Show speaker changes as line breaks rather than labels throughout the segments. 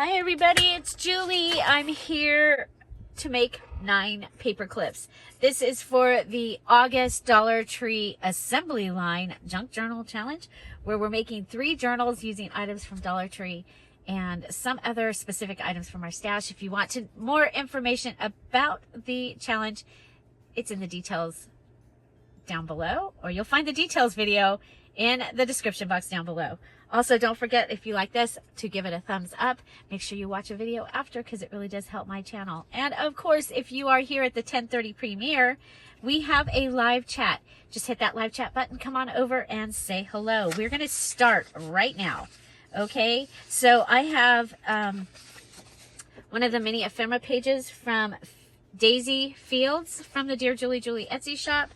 Hi everybody, it's Julie. I'm here to make 9 paper clips. This is for the August Dollar Tree Assembly Line Junk Journal Challenge, where we're making 3 journals using items from Dollar Tree and some other specific items from our stash. If you want more information about the challenge, it's in the details down below, or you'll find the details video in the description box down below. Also, don't forget, if you like this, to give it a thumbs up. Make sure you watch a video after, because it really does help my channel. And of course, if you are here at the 10:30 premiere, we have a live chat. Just hit that live chat button, come on over and say hello. We're going to start right now. Okay, so I have one of the mini ephemera pages from Daisy Fields from the dearJulieJulie Etsy shop.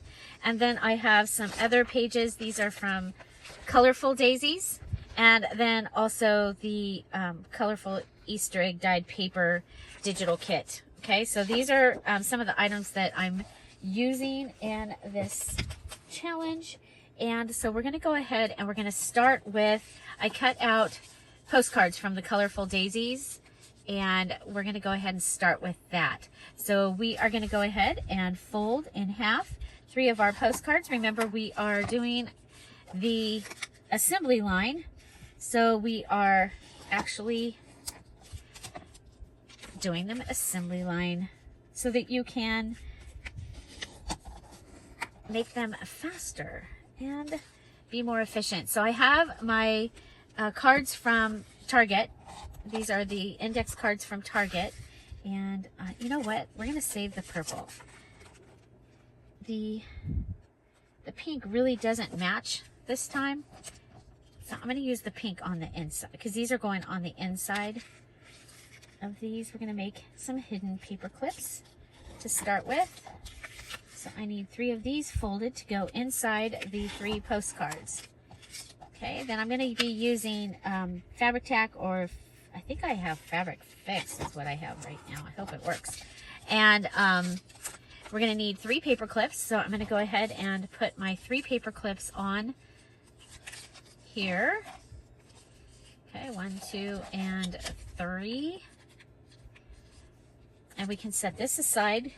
And then I have some other pages. These are from Colorful Daisies. And then also the colorful Easter egg dyed paper digital kit. Okay, so these are some of the items that I'm using in this challenge. And so we're going to go ahead and we're going to start with, I cut out postcards from the Colorful Daisies, and we're going to go ahead and start with that. So we are going to go ahead and fold in half 3 of our postcards. Remember, we are doing the assembly line. So we are actually doing them assembly line so that you can make them faster and be more efficient. So I have my cards from Target. These are the index cards from Target. And you know what? We're going to save the purple. The pink really doesn't match this time. So I'm going to use the pink on the inside, because these are going on the inside of these. We're going to make some hidden paper clips to start with. So I need 3 of these folded to go inside the 3 postcards. Okay, then I'm going to be using fabric tack, or I think I have Fabric Fix is what I have right now. I hope it works. And we're going to need 3 paper clips. So I'm going to go ahead and put my 3 paper clips on here. Okay, 1, 2, and 3. And we can set this aside,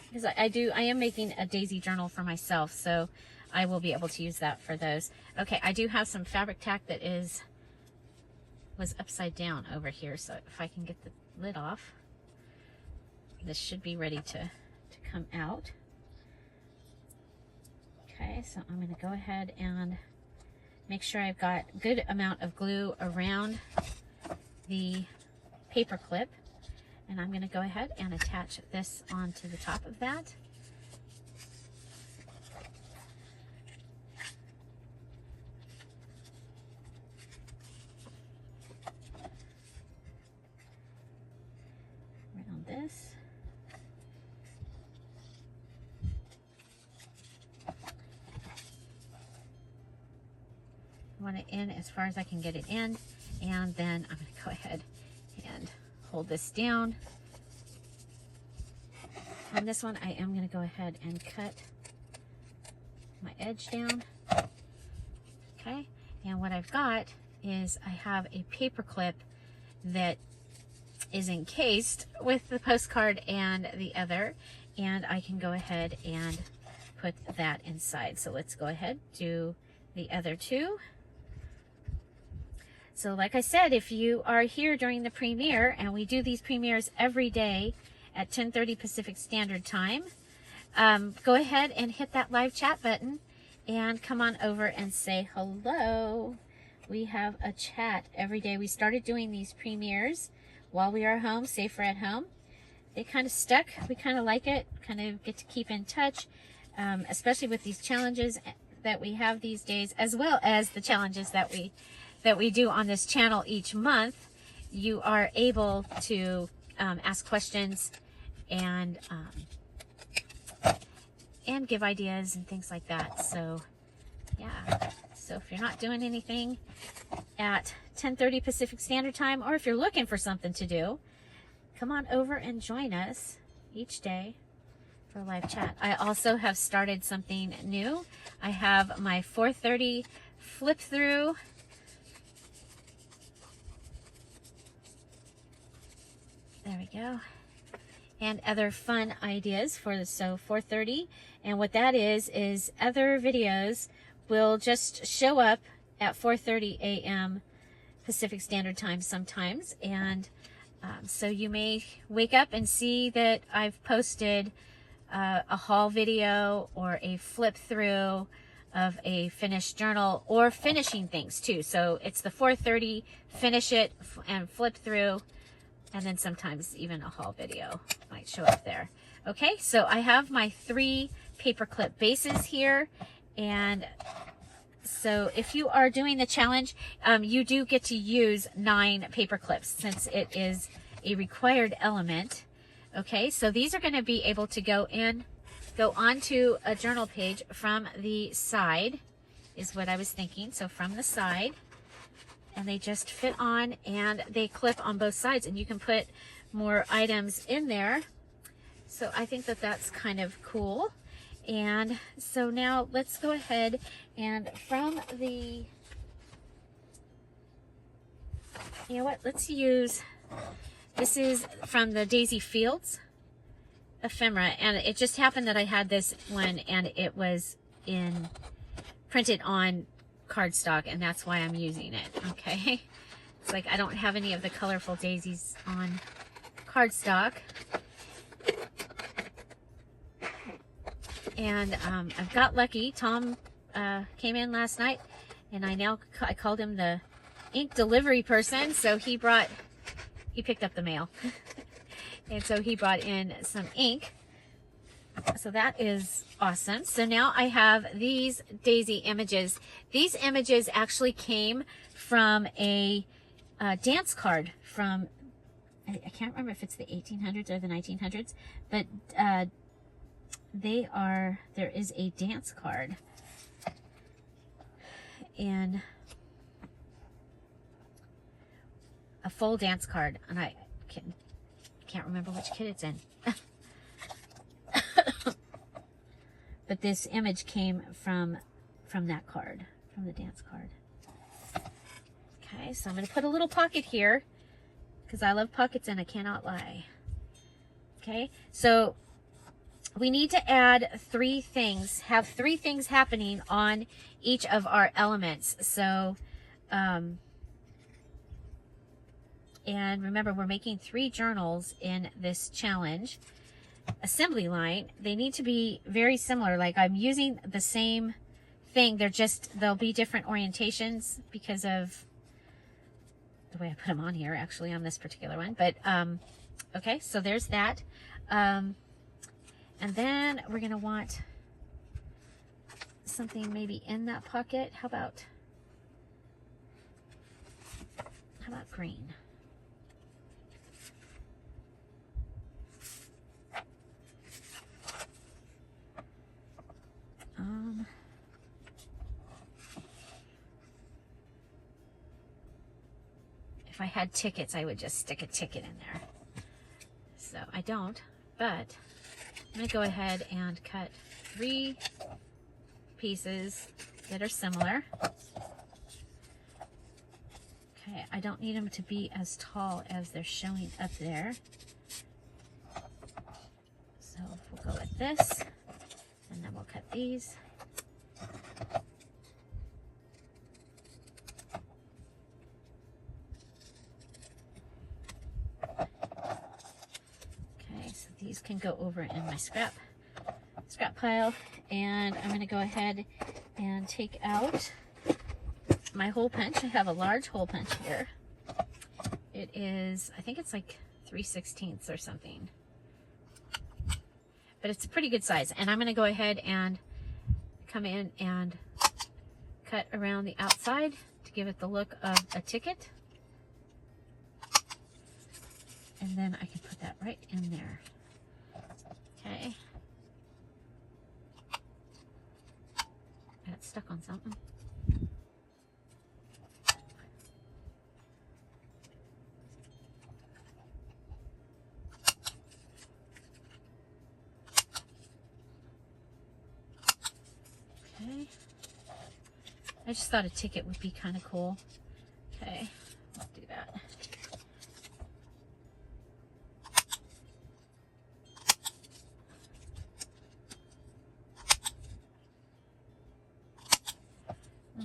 because I am making a daisy journal for myself, so I will be able to use that for those. Okay, I do have some fabric tack that was upside down over here, so if I can get the lid off, this should be ready to come out. Okay, so I'm going to go ahead and make sure I've got a good amount of glue around the paper clip. And I'm going to go ahead and attach this onto the top of that. Around this. I want it in as far as I can get it in, and then I'm going to go ahead and hold this down. On this one, I am going to go ahead and cut my edge down. Okay, and what I've got is I have a paper clip that is encased with the postcard and the other, and I can go ahead and put that inside. So let's go ahead, do the other 2. So like I said, if you are here during the premiere, and we do these premieres every day at 10:30 Pacific Standard Time, go ahead and hit that live chat button and come on over and say hello. We have a chat every day. We started doing these premieres while we are home, safer at home. They kind of stuck. We kind of like it, kind of get to keep in touch, especially with these challenges that we have these days, as well as the challenges that we do on this channel each month. You are able to ask questions and give ideas and things like that. So yeah, so if you're not doing anything at 10:30 Pacific Standard Time, or if you're looking for something to do, come on over and join us each day for a live chat. I also have started something new. I have my 4:30 flip through There we go. And other fun ideas for the 4:30. And what that is other videos will just show up at 4:30 a.m. Pacific Standard Time sometimes. And so you may wake up and see that I've posted a haul video or a flip through of a finished journal, or finishing things too. So it's the 4:30, finish it and flip through, and then sometimes even a haul video might show up there. Okay, so I have my 3 paperclip bases here, and so if you are doing the challenge, you do get to use 9 paperclips since it is a required element. Okay, so these are going to be able to go onto a journal page from the side, is what I was thinking. So from the side, and they just fit on and they clip on both sides, and you can put more items in there. So I think that that's kind of cool. And so now let's go ahead and from the, you know what, let's use, this is from the Daisy Fields ephemera, and it just happened that I had this one and it was printed on cardstock, and that's why I'm using it. Okay, it's like I don't have any of the colorful daisies on cardstock, and I've got lucky. Tom came in last night, and I called him the ink delivery person, so he picked up the mail. And so he brought in some ink. So that is awesome. So now I have these daisy images. These images actually came from a dance card from, I can't remember if it's the 1800s or the 1900s, but there is a dance card. And a full dance card. And I can't remember which kit it's in. But this image came from that card, from the dance card. Okay, so I'm going to put a little pocket here because I love pockets and I cannot lie. Okay, so we need to add 3 things, have 3 things happening on each of our elements. So, and remember, we're making 3 journals in this challenge. Assembly line, they need to be very similar. Like I'm using the same thing, they'll be different orientations because of the way I put them on here, actually, on this particular one. But okay, so there's that. And then we're gonna want something maybe in that pocket. How about green? If I had tickets, I would just stick a ticket in there. So I don't, but I'm going to go ahead and cut 3 pieces that are similar. Okay, I don't need them to be as tall as they're showing up there. So we'll go with this, and then we'll cut these. These can go over in my scrap pile, and I'm going to go ahead and take out my hole punch. I have a large hole punch here. It is, I think it's like 3/16 or something, but it's a pretty good size. And I'm going to go ahead and come in and cut around the outside to give it the look of a ticket, and then I can put that right in there. Okay. Got stuck on something. Okay. I just thought a ticket would be kind of cool. Okay, I'll do that.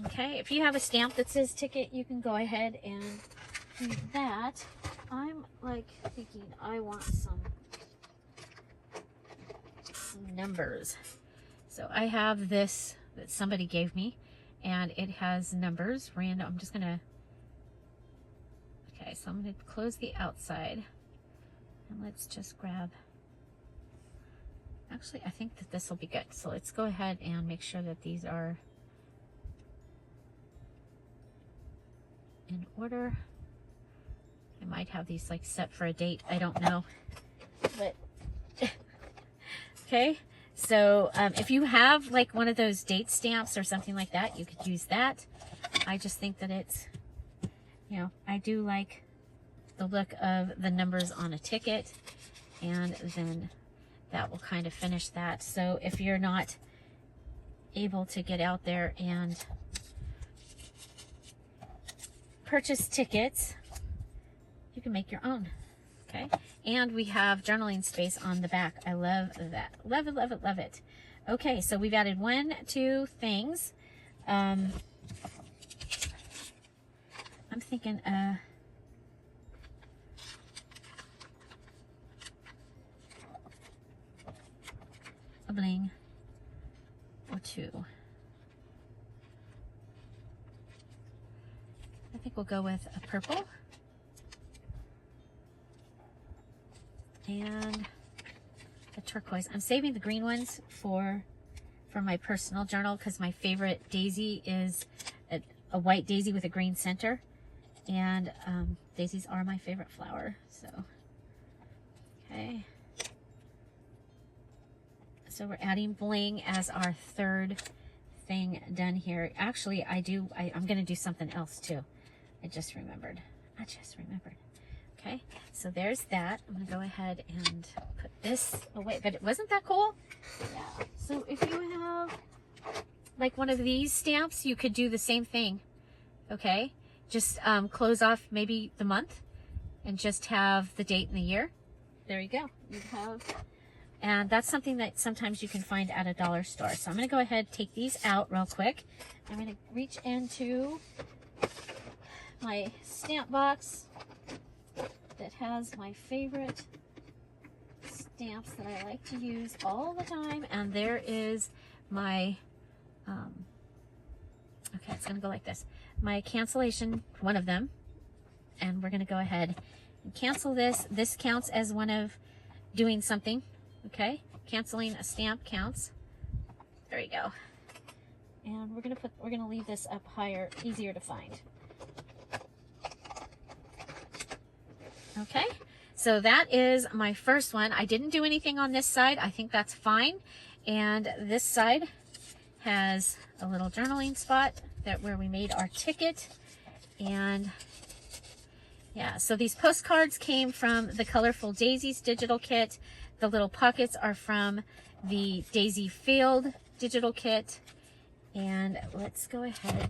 Okay, if you have a stamp that says ticket, you can go ahead and do that. I'm like thinking I want some numbers. So I have this that somebody gave me, and it has numbers, random. I'm just gonna, okay, so I'm gonna close the outside, and let's just grab, actually I think that this will be good. So let's go ahead and make sure that these are in order. I might have these like set for a date, I don't know, but okay. So if you have like one of those date stamps or something like that, you could use that. I just think that it's, you know, I do like the look of the numbers on a ticket, and then that will kind of finish that. So if you're not able to get out there and purchase tickets, you can make your own. Okay, and we have journaling space on the back. I love that. Love it, love it, love it. Okay, so we've added 1, 2 things. I'm thinking a bling or 2. I think we'll go with a purple and a turquoise. I'm saving the green ones for my personal journal, because my favorite daisy is a white daisy with a green center, and daisies are my favorite flower. So okay, so we're adding bling as our third thing done here. Actually, I'm gonna do something else too. I just remembered. Okay, so there's that. I'm gonna go ahead and put this away, but wasn't that cool? Yeah. So if you have like one of these stamps, you could do the same thing. Okay, just close off maybe the month and just have the date and the year. There you go. You have, and that's something that sometimes you can find at a dollar store. So I'm gonna go ahead and take these out real quick. I'm gonna reach into my stamp box that has my favorite stamps that I like to use all the time, and there is my okay, it's gonna go like this, my cancellation, one of them, and we're gonna go ahead and cancel this. This counts as one of doing something. Okay, canceling a stamp counts. There you go. And we're gonna leave this up higher, easier to find. Okay, so that is my first one. I didn't do anything on this side. I think that's fine. And this side has a little journaling spot where we made our ticket. And yeah, so these postcards came from the Colorful Daisies digital kit. The little pockets are from the Daisy Field digital kit. And let's go ahead,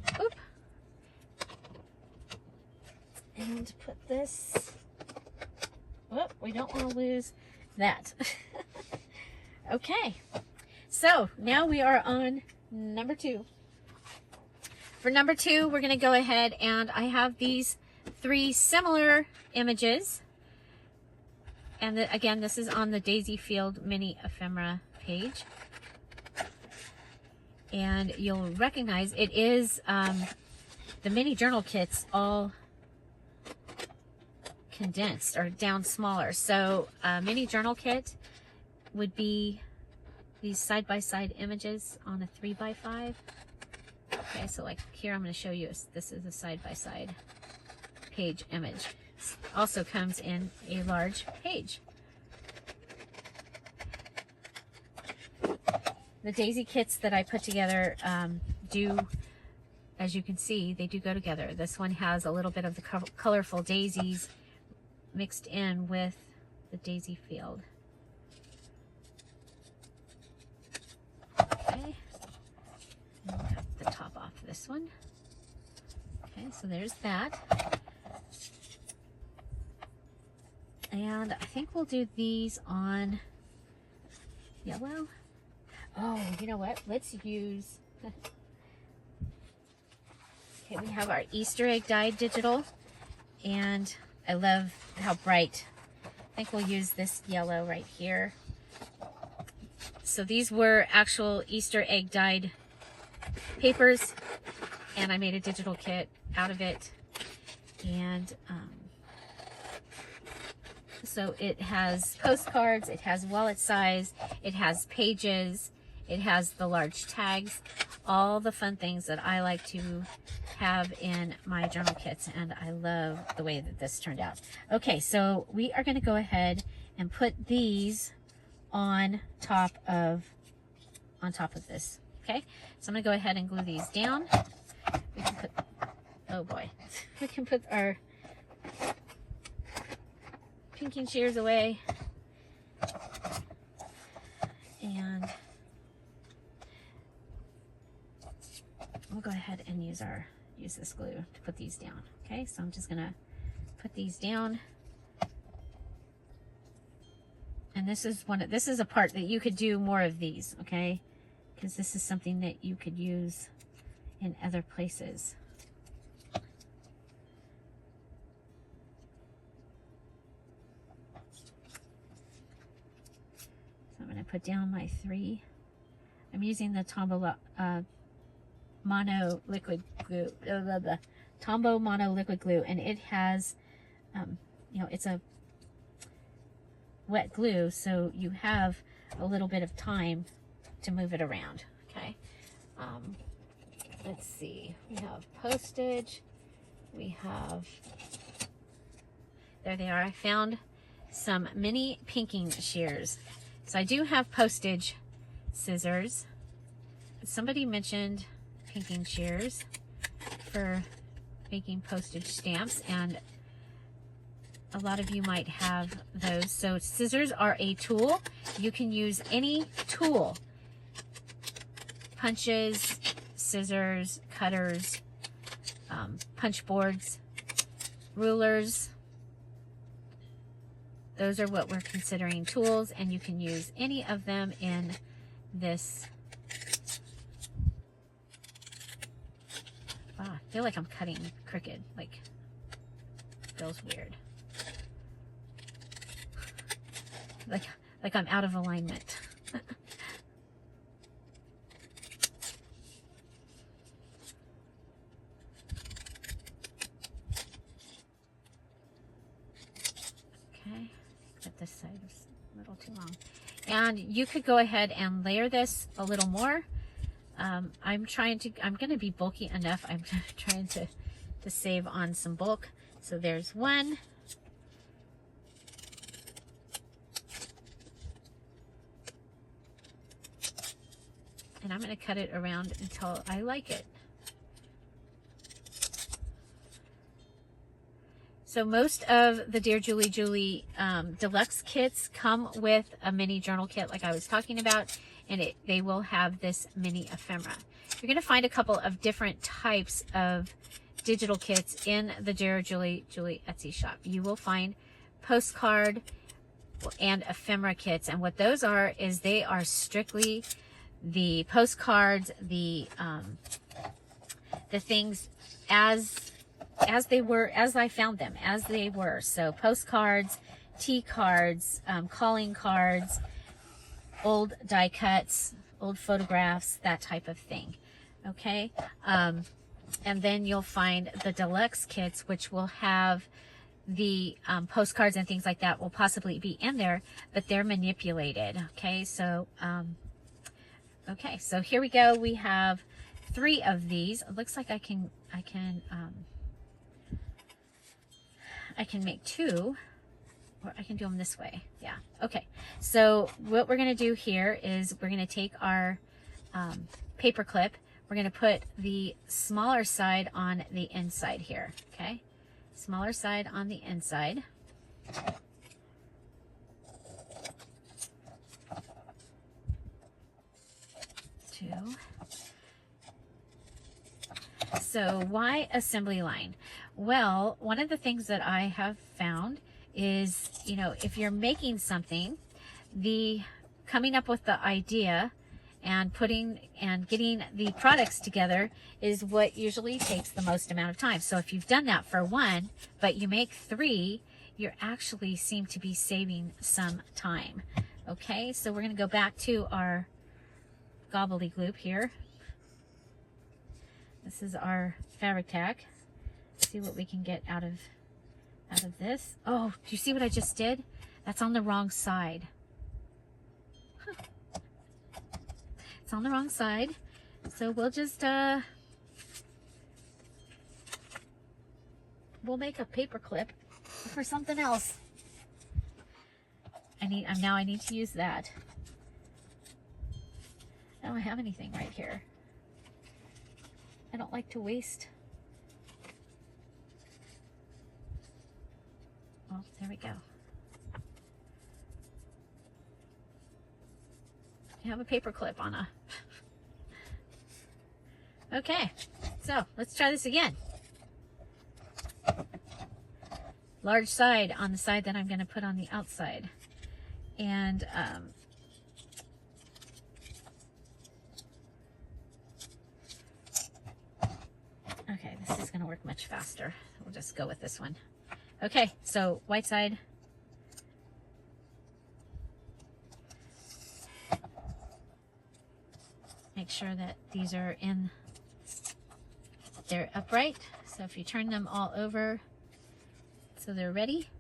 and put this. Oh, we don't want to lose that. Okay, so now we are on number 2. For number 2, we're going to go ahead, and I have these 3 similar images. And again, this is on the Daisy Field Mini Ephemera page. And you'll recognize it is the mini journal kits all condensed or down smaller. So a mini journal kit would be these side-by-side images on a 3x5. Okay, so like here I'm going to show you, this is a side-by-side page image. Also comes in a large page. The daisy kits that I put together do, as you can see, they do go together. This one has a little bit of the colorful daisies mixed in with the daisy field. Okay, and cut the top off this one. Okay, so there's that. And I think we'll do these on yellow. Oh, you know what? Let's use Okay, we have our Easter egg dyed digital, and I love how bright. I think we'll use this yellow right here. So these were actual Easter egg dyed papers, and I made a digital kit out of it. And so it has postcards, it has wallet size, it has pages, it has the large tags, all the fun things that I like to have in my journal kits, and I love the way that this turned out. Okay, so we are going to go ahead and put these on top of this. Okay, so I'm going to go ahead and glue these down. We can put, oh boy, we can put our pinking shears away, and we'll go ahead and use this glue to put these down. Okay, so I'm just gonna put these down, and this is a part that you could do more of these, okay, because this is something that you could use in other places. I'm going to put down my 3. I'm using the Tombow Mono Liquid Glue, Tombow Mono Liquid Glue, and it has, you know, it's a wet glue, so you have a little bit of time to move it around. Okay. Let's see. We have postage. We have, there they are. I found some mini pinking shears. So I do have postage scissors. Somebody mentioned pinking shears for making postage stamps, and a lot of you might have those. So scissors are a tool. You can use any tool. Punches, scissors, cutters, punch boards, rulers. Those are what we're considering tools, and you can use any of them in this. Wow, I feel like I'm cutting crooked, like, feels weird. Like I'm out of alignment. Okay. This side is a little too long, and you could go ahead and layer this a little more. I'm going to be bulky enough. I'm trying to save on some bulk. So there's one, and I'm going to cut it around until I like it. So most of the Dear Julie Julie deluxe kits come with a mini journal kit like I was talking about, and they will have this mini ephemera. You're going to find a couple of different types of digital kits in the Dear Julie Julie Etsy shop. You will find postcard and ephemera kits, and what those are is they are strictly the postcards, the things as they were, as I found them, as they were. So postcards, tea cards, calling cards, old die cuts, old photographs, that type of thing. Okay. And then you'll find the deluxe kits, which will have the postcards and things like that will possibly be in there, but they're manipulated. Okay. So, okay. So here we go. We have 3 of these. It looks like I can make 2, or I can do them this way. Yeah. Okay. So what we're going to do here is we're going to take our paper clip. We're going to put the smaller side on the inside here. Okay. Smaller side on the inside. Two. So why assembly line? Well, one of the things that I have found is, you know, if you're making something, coming up with the idea and getting the products together is what usually takes the most amount of time. So if you've done that for one, but you make 3, you actually seem to be saving some time. Okay, so we're going to go back to our gobbledygook here. This is our fabric tack. See what we can get out of this. Oh, do you see what I just did? That's on the wrong side. Huh. It's on the wrong side. So we'll just we'll make a paper clip for something else. I need to use that. I don't have anything right here. I don't like to waste. Oh, there we go. You have a paper clip on a... Okay, so let's try this again. Large side on the side that I'm going to put on the outside. And okay, this is going to work much faster. We'll just go with this one. Okay, so white side. Make sure that these are they're upright. So if you turn them all over so they're ready,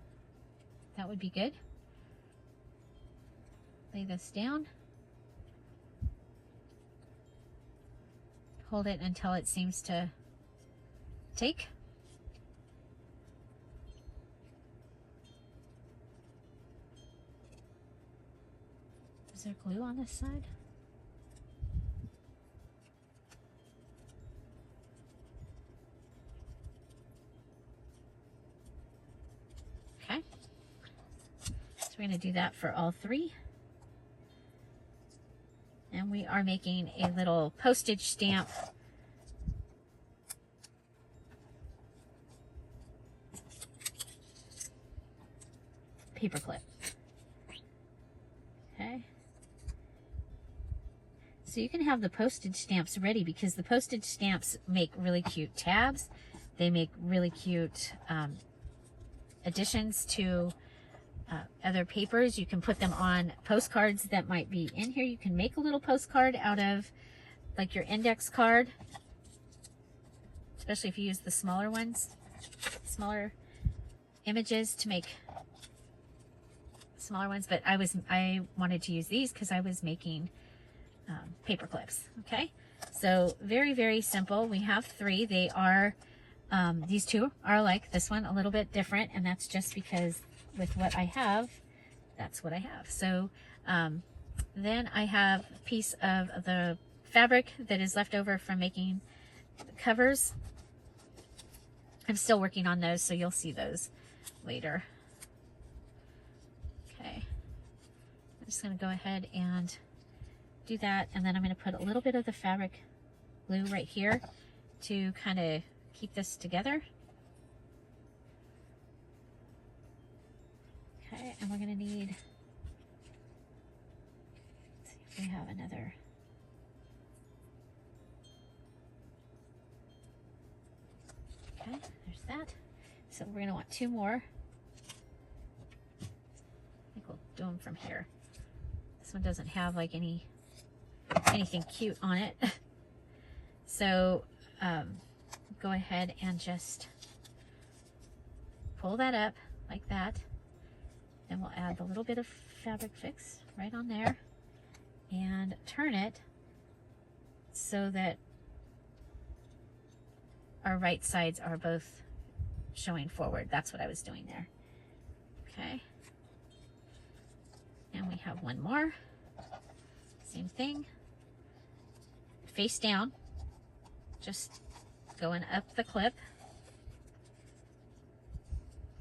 that would be good. Lay this down. Hold it until it seems to take. Is there glue on this side? Okay. So we're going to do that for all 3. And we are making a little postage stamp paper clip. Okay. So you can have the postage stamps ready because the postage stamps make really cute tabs. They make really cute additions to other papers. You can put them on postcards that might be in here. You can make a little postcard out of like your index card, especially if you use the smaller ones, smaller images to make smaller ones. But I wanted to use these because I was making paper clips. Okay, so very, very simple. We have 3. They are these 2 are alike. This one a little bit different, and that's just because with what I have, that's what I have. So then I have a piece of the fabric that is left over from making the covers. I'm still working on those, so you'll see those later. Okay, I'm just going to go ahead and do that, and then I'm going to put a little bit of the fabric glue right here to kind of keep this together. Okay, and we're going to need, let's see if we have another. Okay, there's that. So we're going to want 2 more. I think we'll do them from here. This one doesn't have like anything cute on it. So go ahead and just pull that up like that. Then we'll add the little bit of fabric fix right on there and turn it so that our right sides are both showing forward. That's what I was doing there. Okay. And we have one more. Same thing. Face down. Just going up the clip.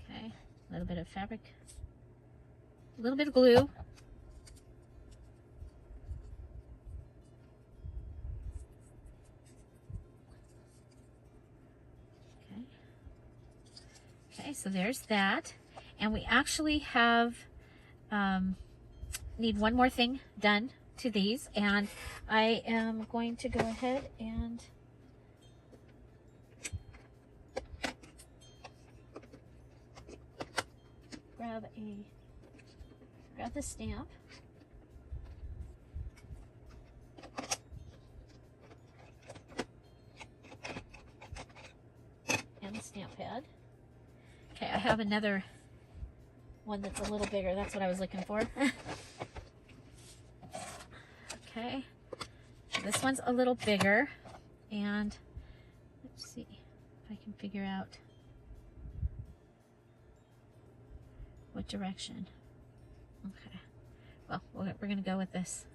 Okay. A little bit of fabric. A little bit of glue. Okay. Okay, so there's that. And we actually have, need one more thing done to these, and I am going to go ahead and grab the stamp. And the stamp pad. Okay, I have another one that's a little bigger. That's what I was looking for. Okay, this one's a little bigger, and let's see if I can figure out what direction. Okay, well, we're gonna go with this.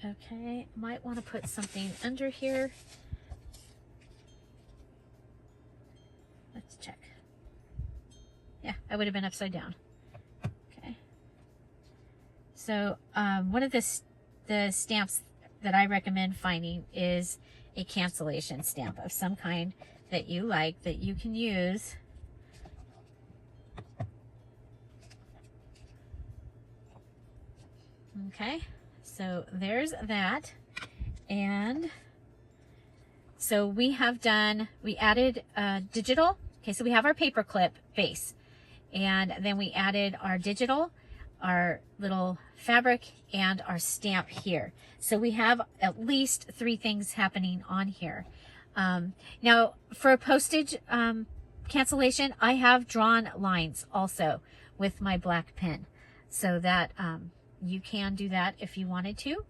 Okay, might want to put something under here. Let's check. Yeah, I would have been upside down. Okay. So one of the stamps that I recommend finding is a cancellation stamp of some kind that you like, that you can use. Okay, so there's that. And so we added digital. Okay, so we have our paperclip base, and then we added our digital, our little fabric, and our stamp here. So we have at least 3 things happening on here. Now for a postage cancellation, I have drawn lines also with my black pen, so that you can do that if you wanted to.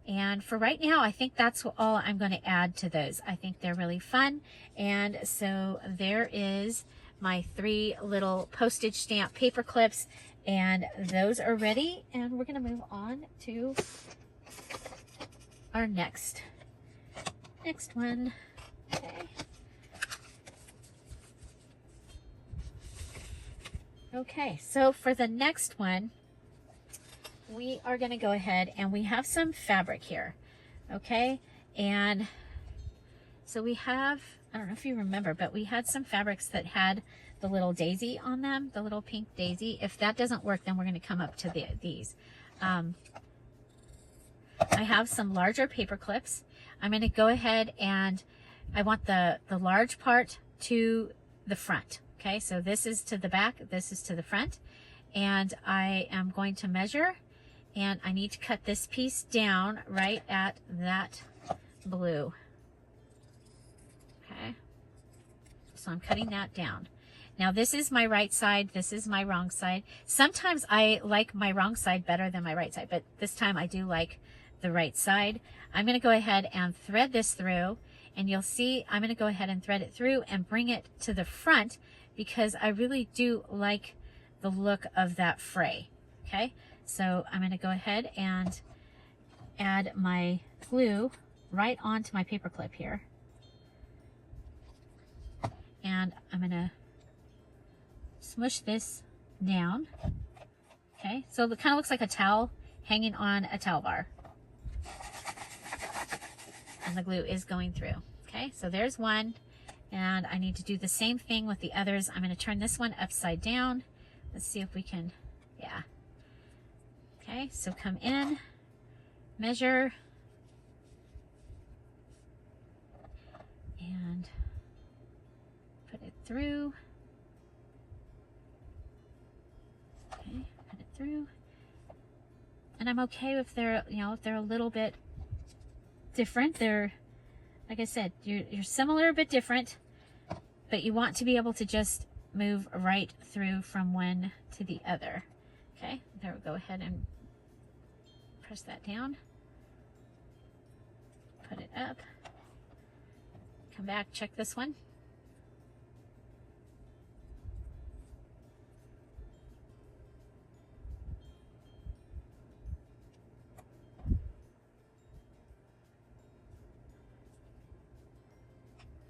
And for right now, I think that's all I'm going to add to those. I think they're really fun. And so there is my 3 little postage stamp paper clips, and those are ready. And we're going to move on to our next one. Okay. Okay, so for the next one, we are going to go ahead, and we have some fabric here. Okay, and so we have, I don't know if you remember, but we had some fabrics that had the little daisy on them, the little pink daisy. If that doesn't work, then we're going to come up to these. I have some larger paper clips. I'm going to go ahead, and I want the large part to the front. Okay, so this is to the back, this is to the front, and I am going to measure. And I need to cut this piece down right at that blue. Okay. So I'm cutting that down. Now this is my right side, this is my wrong side. Sometimes I like my wrong side better than my right side, but this time I do like the right side. I'm going to go ahead and thread this through, and you'll see I'm going to go ahead and thread it through and bring it to the front, because I really do like the look of that fray. Okay. So I'm going to go ahead and add my glue right onto my paper clip here. And I'm going to smush this down. Okay, so it kind of looks like a towel hanging on a towel bar. And the glue is going through. Okay, so there's one. And I need to do the same thing with the others. I'm going to turn this one upside down. Let's see if we can, yeah. Okay, so come in, measure, and put it through. Okay, put it through. And I'm okay if they're, if they're a little bit different. They're, like I said, you're similar but different, but you want to be able to just move right through from one to the other. Okay, there we go. Ahead and press that down, put it up, come back, check this one.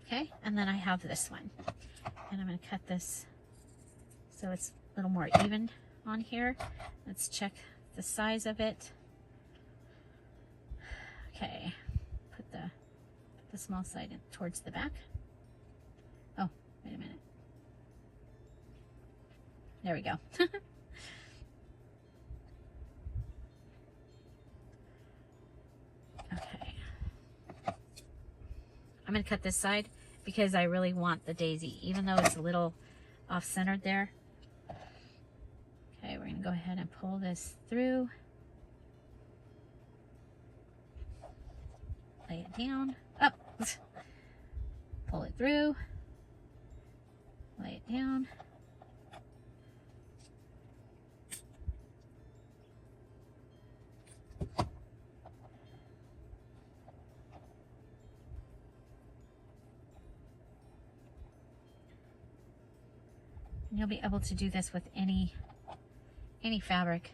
Okay, and then I have this one, and I'm going to cut this so it's a little more even on here. Let's check the size of it. Okay, put the small side in towards the back. Oh, wait a minute. There we go. I'm going to cut this side because I really want the daisy, even though it's a little off-centered there. Okay, we're going to go ahead and pull this through. Lay it down. Up. Pull it through. Lay it down. And you'll be able to do this with any fabric.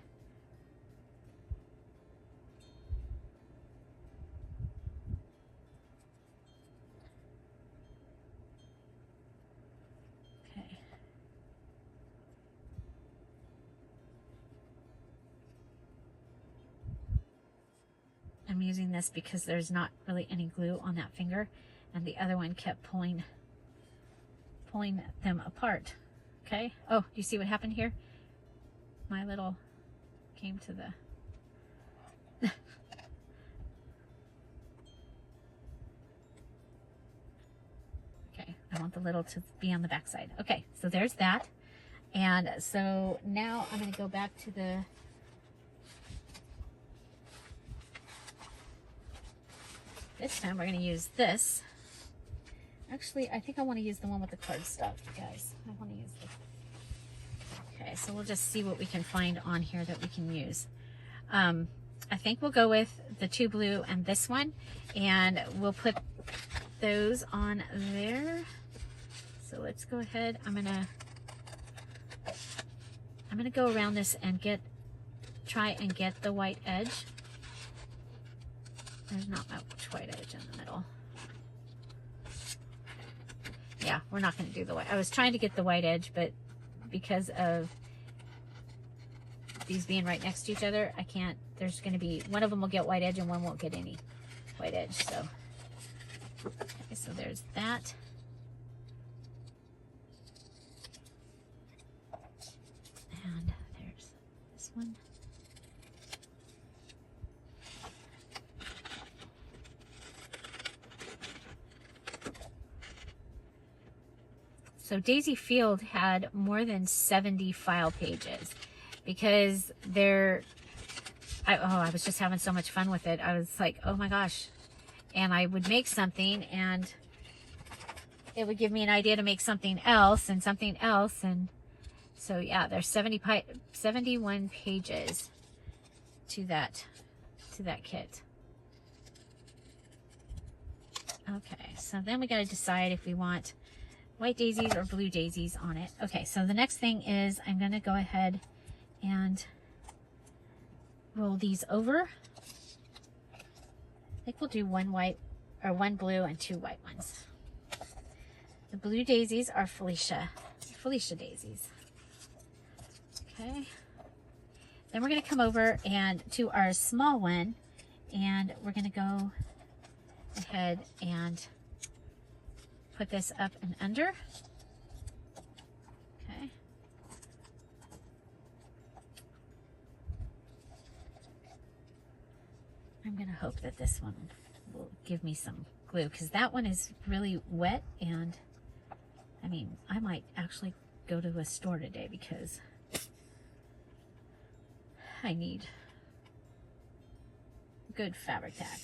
Okay. I'm using this because there's not really any glue on that finger, and the other one kept pulling them apart. Okay. Oh, do you see what happened here? My little came to the okay, I want the little to be on the back side. Okay, so there's that. And so now I'm going to go back to the this time we're going to use this. Actually, I think I want to use the one with the cardstock, guys. I want to use this. Okay, so we'll just see what we can find on here that we can use. I think we'll go with the 2 blue and this one, and we'll put those on there. So let's go ahead. I'm gonna go around this and try and get the white edge. There's not much white edge in the middle. Yeah, we're not going to do the white. I was trying to get the white edge, but because of these being right next to each other, I can't. There's going to be, one of them will get white edge and one won't get any white edge. So, okay, so there's that. And there's this one. So Daisy Field had more than 70 file pages because I was just having so much fun with it. I was like, oh my gosh. And I would make something and it would give me an idea to make something else and something else. And so yeah, there's 71 pages to that kit. Okay, so then we got to decide if we want white daisies or blue daisies on it. Okay, so the next thing is I'm going to go ahead and roll these over. I think we'll do one white or one blue and 2 white ones. The blue daisies are Felicia daisies. Okay. Then we're going to come over and to our small one, and we're going to go ahead and put this up and under. Okay. I'm going to hope that this one will give me some glue because that one is really wet, and I mean, I might actually go to a store today because I need good fabric tack.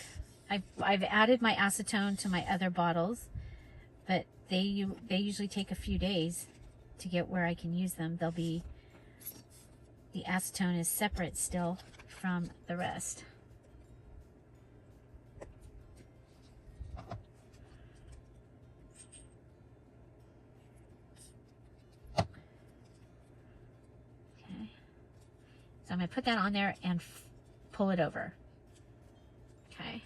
I've added my acetone to my other bottles, but they usually take a few days to get where I can use them. The acetone is separate still from the rest. Okay, so I'm going to put that on there and pull it over. Okay.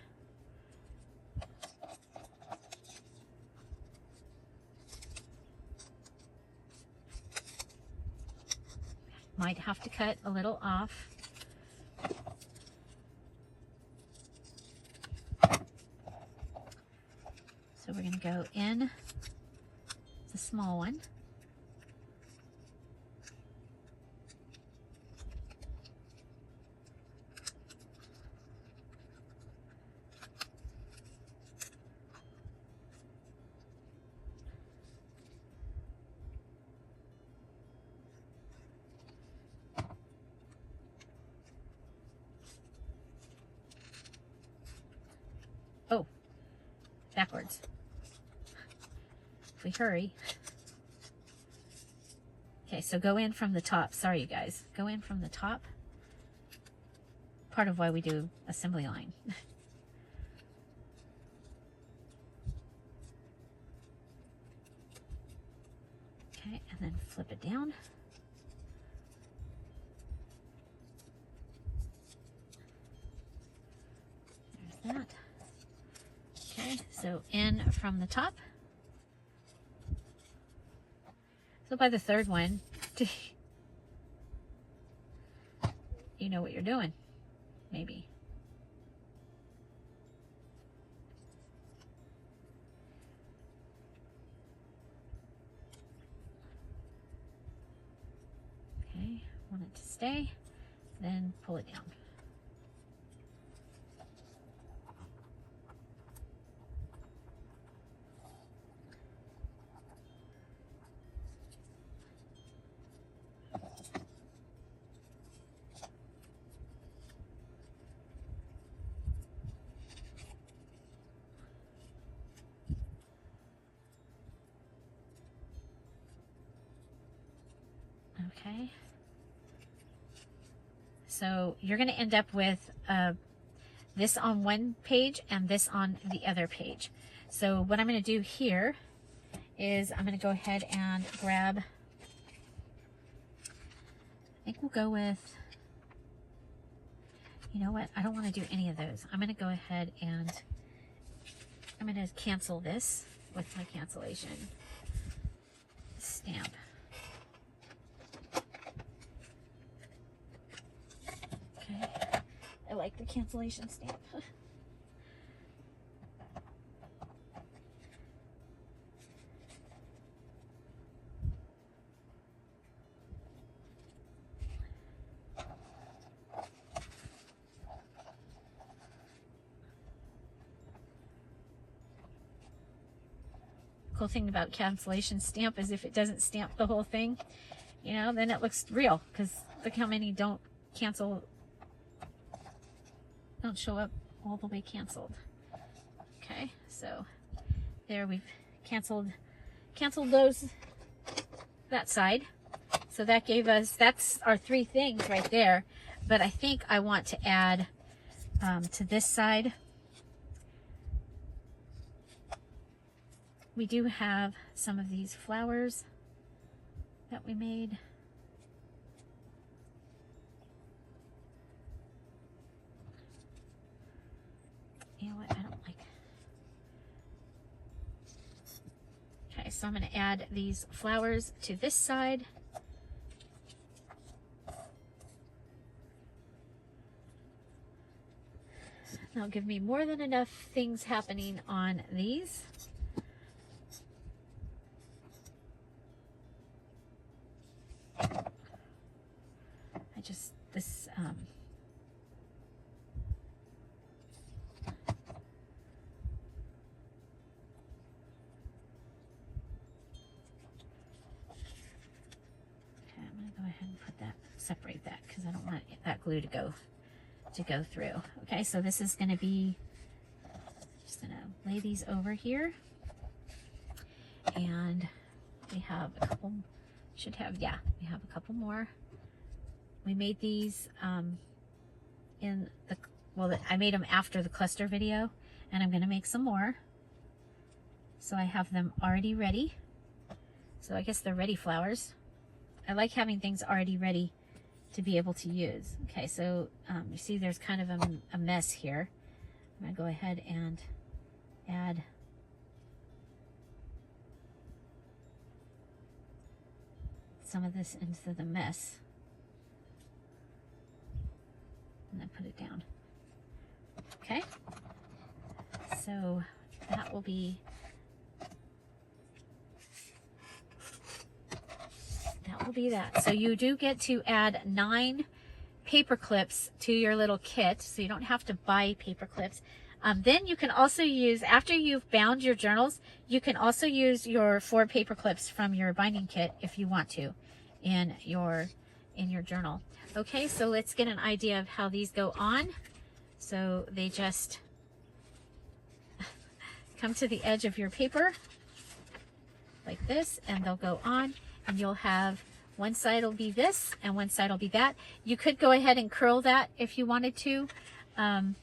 Might have to cut a little off. So we're going to go in the small one. backwards. If we hurry. Okay, so go in from the top. Sorry, you guys. Go in from the top. Part of why we do assembly line. Okay, and then flip it down. There's that. Okay, so in from the top. So by the third one, you know what you're doing, maybe. Okay, want it to stay, then pull it down. Okay, so you're going to end up with this on one page and this on the other page. So what I'm going to do here is I'm going to go ahead and grab, I think we'll go with, you know what, I don't want to do any of those. I'm going to go ahead and I'm going to cancel this with my cancellation stamp. I like the cancellation stamp. Cool thing about cancellation stamp is if it doesn't stamp the whole thing, you know, then it looks real, because look how many don't cancel, don't show up all the way canceled. Okay, so there we've canceled those, that side. So that gave us, that's our three things right there. But I think I want to add to this side. We do have some of these flowers that we made. You know what, I don't like. Okay, so I'm going to add these flowers to this side. That'll give me more than enough things happening on these. This okay, I'm going to go ahead and put that, separate that, because I don't want that glue to go through. Okay, so this is going to be, just going to lay these over here, and we have a couple, should have, yeah, we have a couple more. We made these in the, well, I made them after the cluster video, and I'm going to make some more. So I have them already ready. So I guess they're ready flowers. I like having things already ready to be able to use. Okay, so you see there's kind of a mess here. I'm going to go ahead and add some of this into the mess. And then put it down. Okay, so that will be, that. So you do get to add 9 paper clips to your little kit, so you don't have to buy paper clips. Then you can also use, after you've bound your journals, you can also use your 4 paper clips from your binding kit if you want to in your journal. Okay, so let's get an idea of how these go on. So they just come to the edge of your paper like this, and they'll go on, and you'll have one side will be this and one side will be that. You could go ahead and curl that if you wanted to, and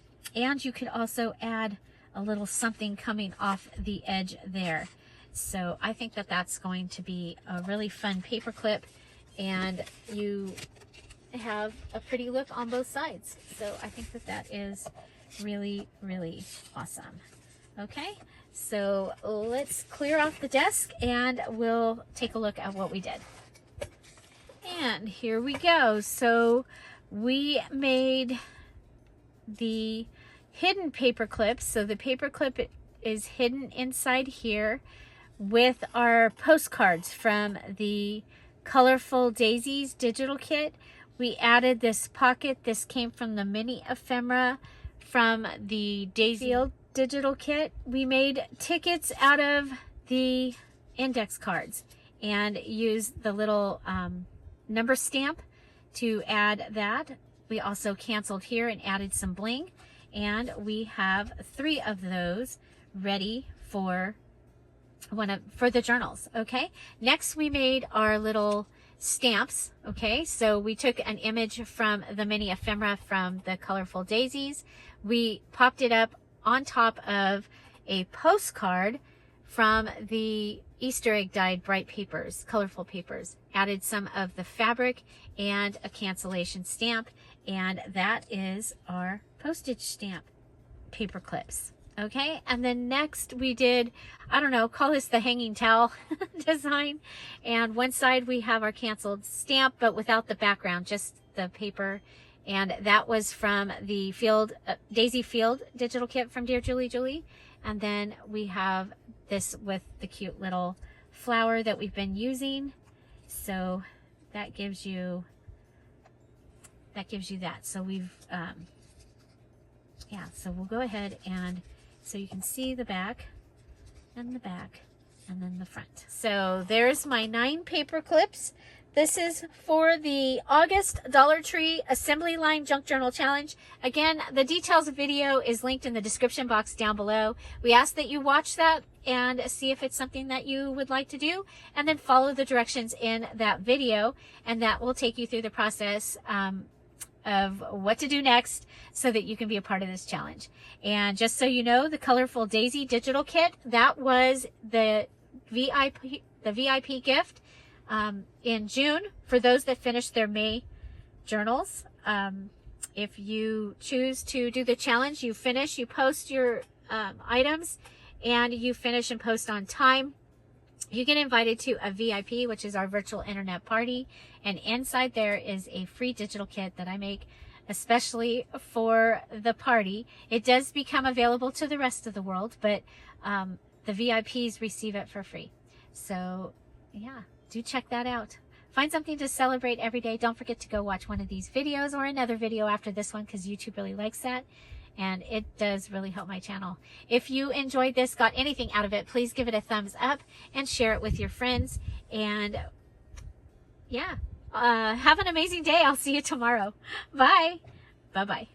you could also add a little something coming off the edge there. So I think that that's going to be a really fun paper clip, and you have a pretty look on both sides. So I think that that is really, really awesome. Okay, so let's clear off the desk and we'll take a look at what we did. And here we go. So we made the hidden paper clips. So the paper clip is hidden inside here with our postcards from the Colorful Daisies digital kit. We added this pocket. This came from the mini ephemera from the Daisy Field digital kit. We made tickets out of the index cards and used the little number stamp to add that. We also canceled here and added some bling, and we have 3 of those ready for the journals. Okay, next we made our little stamps. Okay, so we took an image from the mini ephemera from the Colorful Daisies. We popped it up on top of a postcard from the Easter egg dyed bright papers, colorful papers. Added some of the fabric and a cancellation stamp, and that is our postage stamp paper clips. Okay, and then next we did, I don't know, call this the hanging towel design. And one side we have our canceled stamp, but without the background, just the paper. And that was from the Daisy Field digital kit from dearJulieJulie. And then we have this with the cute little flower that we've been using. So that gives you that. So we've, yeah, so we'll go ahead and, so you can see the back and the back and then the front. So there's my 9 paper clips. This is for the August Dollar Tree Assembly Line Junk Journal Challenge. Again, the details of video is linked in the description box down below. We ask that you watch that and see if it's something that you would like to do, and then follow the directions in that video, and that will take you through the process of what to do next so that you can be a part of this challenge. And just so you know, the Colorful Daisy digital kit, that was the VIP gift in June for those that finished their May journals. If you choose to do the challenge, you finish, you post your items, and you finish and post on time, you get invited to a VIP, which is our virtual internet party. And inside there is a free digital kit that I make especially for the party. It does become available to the rest of the world, but the VIPs receive it for free. So yeah, do check that out. Find something to celebrate every day. Don't forget to go watch one of these videos or another video after this one, because YouTube really likes that. And it does really help my channel. If you enjoyed this, got anything out of it, please give it a thumbs up and share it with your friends. And yeah, have an amazing day. I'll see you tomorrow. Bye. Bye-bye.